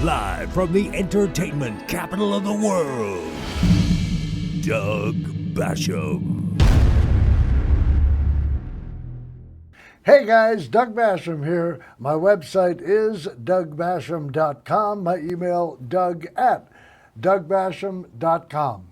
Live from the entertainment capital of the world, Doug Basham. Hey guys, Doug Basham here. My website is DougBasham.com. My email, Doug@DougBasham.com.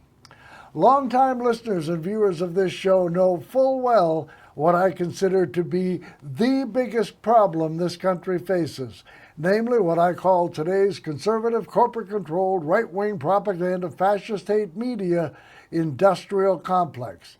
Longtime listeners and viewers of this show know full well what I consider to be the biggest problem this country faces, namely what I call today's conservative, corporate-controlled, right-wing propaganda, fascist hate media industrial complex.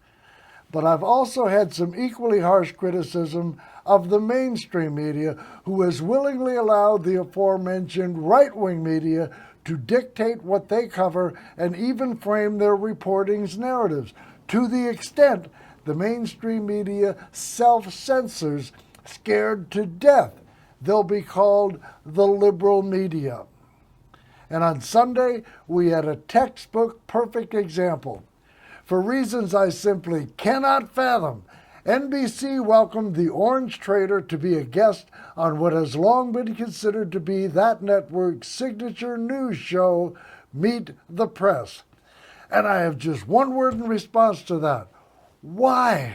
But I've also had some equally harsh criticism of the mainstream media, who has willingly allowed the aforementioned right-wing media to dictate what they cover and even frame their reporting's narratives, to the extent the mainstream media self-censors, scared to death they'll be called the liberal media. And on Sunday, we had a textbook perfect example. For reasons I simply cannot fathom, NBC welcomed the Orange Trader to be a guest on what has long been considered to be that network's signature news show, Meet the Press. And I have just one word in response to that. Why?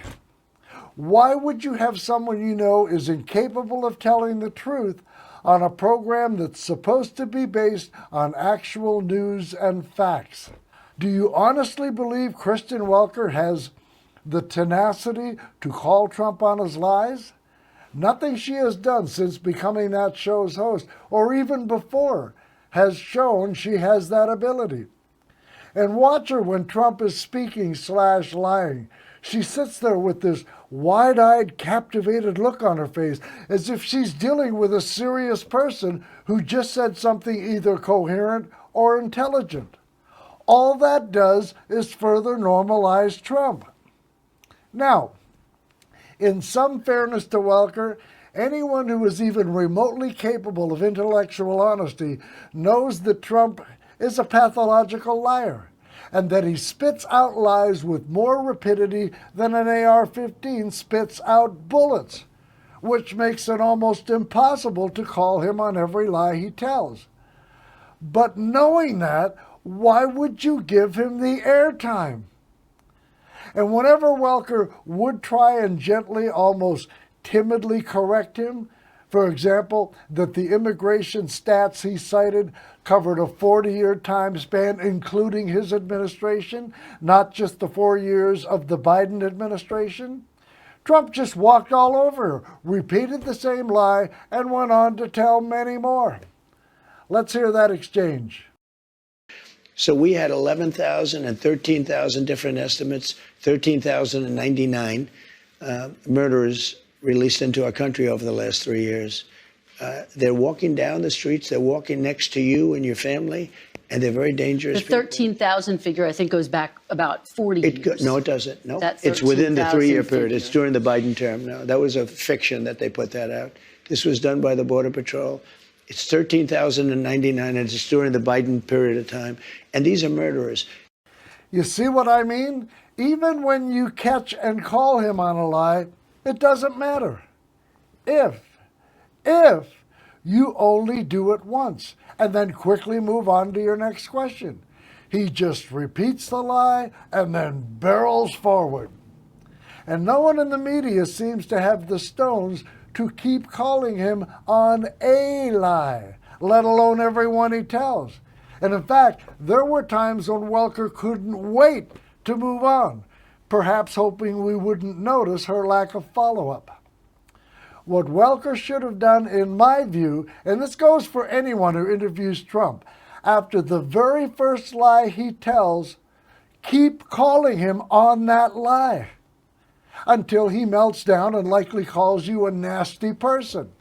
Why would you have someone you know is incapable of telling the truth on a program that's supposed to be based on actual news and facts? Do you honestly believe Kristen Welker has the tenacity to call Trump on his lies? Nothing she has done since becoming that show's host, or even before, has shown she has that ability. And watch her when Trump is speaking/lying. She sits there with this wide-eyed, captivated look on her face, as if she's dealing with a serious person who just said something either coherent or intelligent. All that does is further normalize Trump. Now, in some fairness to Welker, anyone who is even remotely capable of intellectual honesty knows that Trump is a pathological liar, and that he spits out lies with more rapidity than an AR-15 spits out bullets, which makes it almost impossible to call him on every lie he tells. But knowing that, why would you give him the airtime? And whenever Welker would try and gently, almost timidly correct him, for example, that the immigration stats he cited covered a 40-year time span, including his administration, not just the 4 years of the Biden administration, Trump just walked all over her, repeated the same lie, and went on to tell many more. Let's hear that exchange. So we had 11,000 and 13,000 different estimates, 13,099 murderers released into our country over the last 3 years. They're walking down the streets. They're walking next to you and your family, and they're very dangerous. The 13,000 figure, I think, goes back about 40 years. No, it doesn't. No, that it's within the 3-year period. figure. It's during the Biden term. No, that was a fiction that they put that out. This was done by the Border Patrol. It's 13,099, and it's during the Biden period of time. And these are murderers. You see what I mean? Even when you catch and call him on a lie, it doesn't matter. If you only do it once and then quickly move on to your next question. He just repeats the lie and then barrels forward. And no one in the media seems to have the stones to keep calling him on a lie, let alone every one he tells. And in fact, there were times when Welker couldn't wait to move on, perhaps hoping we wouldn't notice her lack of follow-up. What Welker should have done, in my view, and this goes for anyone who interviews Trump, after the very first lie he tells, keep calling him on that lie until he melts down and likely calls you a nasty person.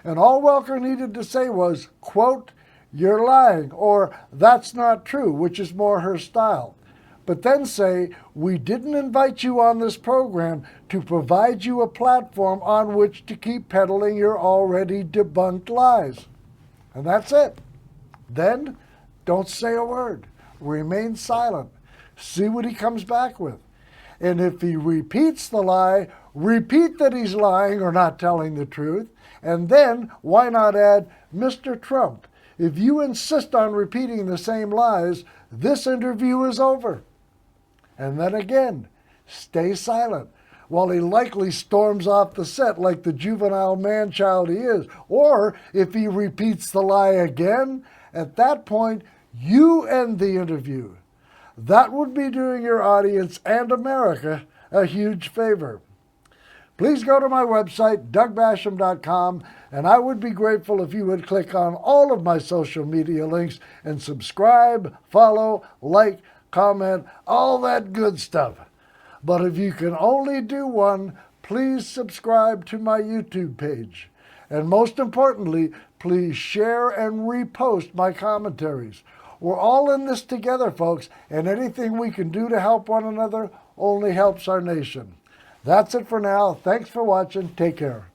And all Welker needed to say was, quote, "You're lying," or "That's not true," which is more her style. But then say, "We didn't invite you on this program to provide you a platform on which to keep peddling your already debunked lies." And that's it. Then don't say a word. Remain silent. See what he comes back with. And if he repeats the lie, repeat that he's lying or not telling the truth. And then why not add, "Mr. Trump, If you insist on repeating the same lies, this interview is over. And then again, stay silent while he likely storms off the set like the juvenile man-child he is. Or if he repeats the lie again, at that point, you end the interview. That would be doing your audience and America a huge favor. Please go to my website, DougBasham.com, and I would be grateful if you would click on all of my social media links and subscribe, follow, like, comment, all that good stuff. But if you can only do one, please subscribe to my YouTube page. And most importantly, please share and repost my commentaries. We're all in this together, folks, and anything we can do to help one another only helps our nation. That's it for now. Thanks for watching. Take care.